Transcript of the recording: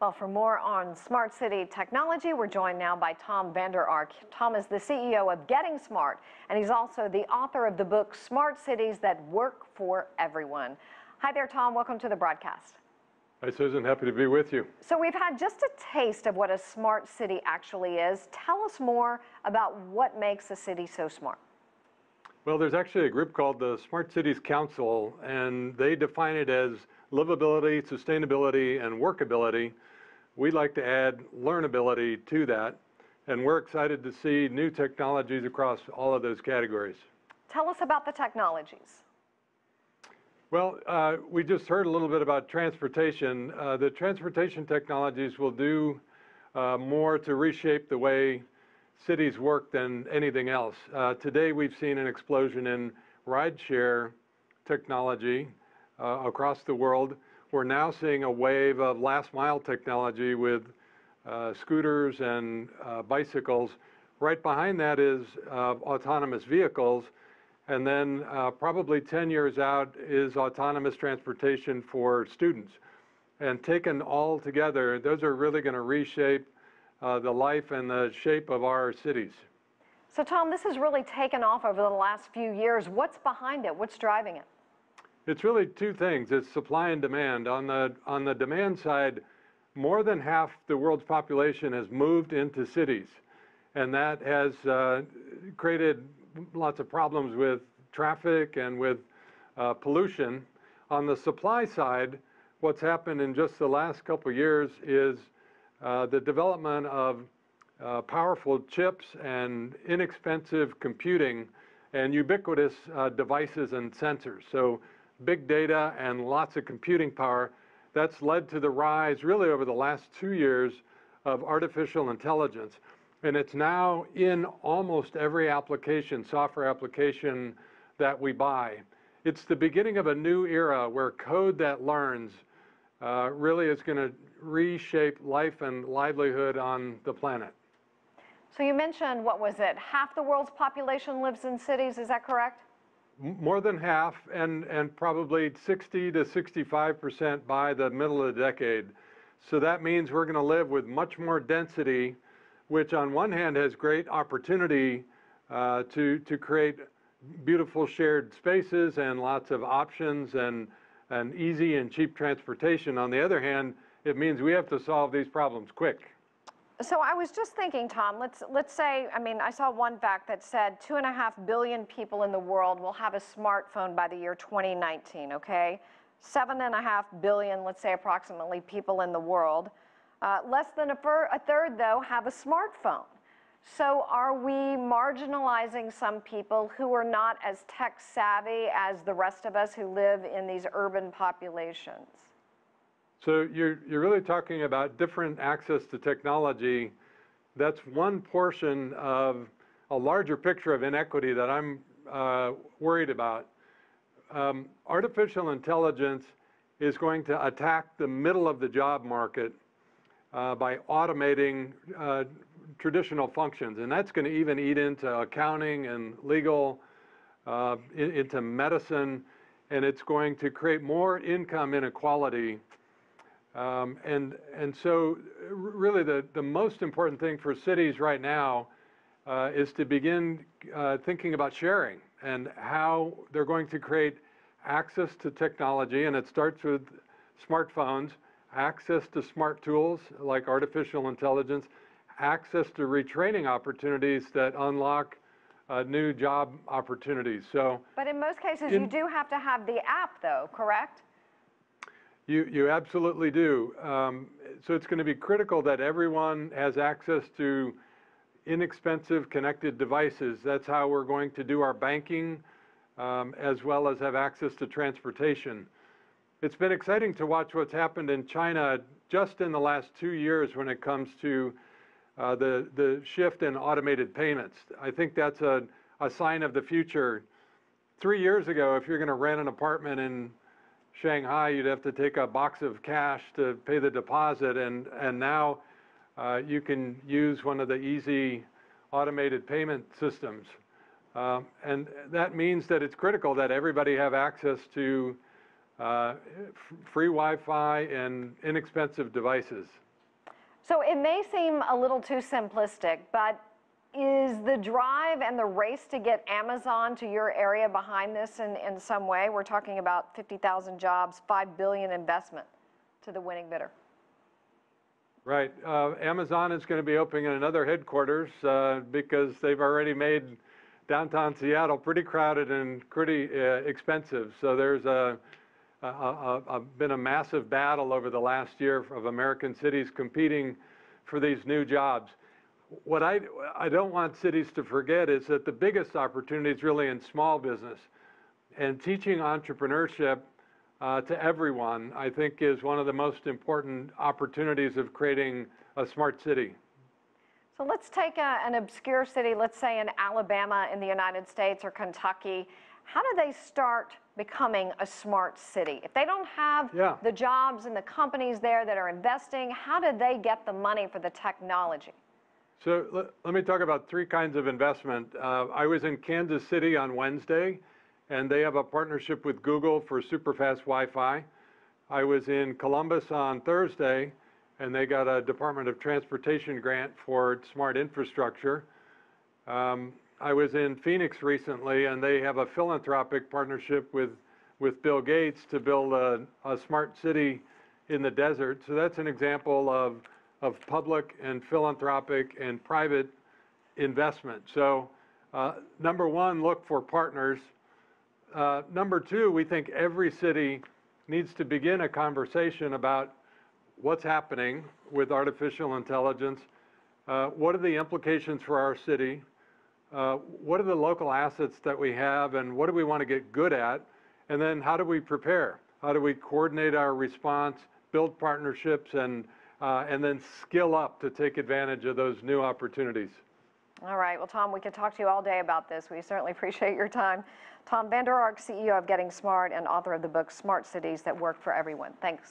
Well, for more on smart city technology, we're joined now by Tom Vander Ark. Tom is the CEO of Getting Smart, and he's also the author of the book, Smart Cities That Work for Everyone. Hi there, Tom. Welcome to the broadcast. Hi, Susan. Happy to be with you. So we've had just a taste of what a smart city actually is. Tell us more about what makes a city so smart. Well, there's actually a group called the Smart Cities Council, and they define it as livability, sustainability, and workability. We like to add learnability to that, and we're excited to see new technologies across all of those categories. Tell us about the technologies. Well, we just heard a little bit about transportation. The transportation technologies will do more to reshape the way cities work than anything else. Today we've seen an explosion in rideshare technology across the world. We're now seeing a wave of last mile technology with scooters and bicycles. Right behind that is autonomous vehicles. And then probably 10 years out is autonomous transportation for students. And taken all together, those are really going to reshape the life and the shape of our cities. So Tom, this has really taken off over the last few years. What's behind it? What's driving it? It's really two things. It's supply and demand. On the demand side, more than half the world's population has moved into cities. And that has created lots of problems with traffic and with pollution. On the supply side, what's happened in just the last couple of years is the development of powerful chips and inexpensive computing and ubiquitous devices and sensors. So big data and lots of computing power, that's led to the rise really over the last 2 years of artificial intelligence. And it's now in almost every application, software application that we buy. It's the beginning of a new era where code that learns really is going to reshape life and livelihood on the planet. So you mentioned, what was it, half the world's population lives in cities, is that correct? More than half, and probably 60 to 65% by the middle of the decade. So that means we're going to live with much more density, which on one hand has great opportunity to create beautiful shared spaces and lots of options and easy and cheap transportation. On the other hand, it means we have to solve these problems quick. So I was just thinking, Tom, let's say, I saw one fact that said 2.5 billion people in the world will have a smartphone by the year 2019, okay? 7.5 billion, let's say approximately, people in the world. Less than a third, though, have a smartphone. So are we marginalizing some people who are not as tech savvy as the rest of us who live in these urban populations? So you're really talking about different access to technology. That's one portion of a larger picture of inequity that I'm worried about. Artificial intelligence is going to attack the middle of the job market by automating traditional functions. And that's going to even eat into accounting and legal, into medicine, and it's going to create more income inequality. And so really the most important thing for cities right now is to begin thinking about sharing and how they're going to create access to technology, and it starts with smartphones, access to smart tools like artificial intelligence, access to retraining opportunities that unlock new job opportunities. So, but in most cases, you do have to have the app, though, correct? You absolutely do. So it's going to be critical that everyone has access to inexpensive connected devices. That's how we're going to do our banking, as well as have access to transportation. It's been exciting to watch what's happened in China just in the last 2 years when it comes to the shift in automated payments. I think that's a sign of the future. 3 years ago, if you're going to rent an apartment in Shanghai, you'd have to take a box of cash to pay the deposit, and now you can use one of the easy automated payment systems. And that means that it's critical that everybody have access to free Wi-Fi and inexpensive devices. So it may seem a little too simplistic, but is the drive and the race to get Amazon to your area behind this in some way? We're talking about 50,000 jobs, $5 billion investment to the winning bidder. Right. Amazon is going to be opening another headquarters because they've already made downtown Seattle pretty crowded and pretty expensive. So there's been a massive battle over the last year of American cities competing for these new jobs. What I don't want cities to forget is that the biggest opportunity is really in small business. And teaching entrepreneurship to everyone, I think, is one of the most important opportunities of creating a smart city. So let's take an obscure city, let's say in Alabama in the United States or Kentucky. How do they start becoming a smart city? If they don't have the jobs and the companies there that are investing, how do they get the money for the technology? So let me talk about three kinds of investment. I was in Kansas City on Wednesday, and they have a partnership with Google for superfast Wi-Fi. I was in Columbus on Thursday, and they got a Department of Transportation grant for smart infrastructure. I was in Phoenix recently, and they have a philanthropic partnership with Bill Gates to build a smart city in the desert. So that's an example of public and philanthropic and private investment. So number one, look for partners. Number two, we think every city needs to begin a conversation about what's happening with artificial intelligence. What are the implications for our city? What are the local assets that we have, and what do we want to get good at? And then how do we prepare? How do we coordinate our response, build partnerships, and then skill up to take advantage of those new opportunities? All right. Well, Tom, we could talk to you all day about this. We certainly appreciate your time. Tom Vander Ark, CEO of Getting Smart and author of the book Smart Cities That Work for Everyone. Thanks.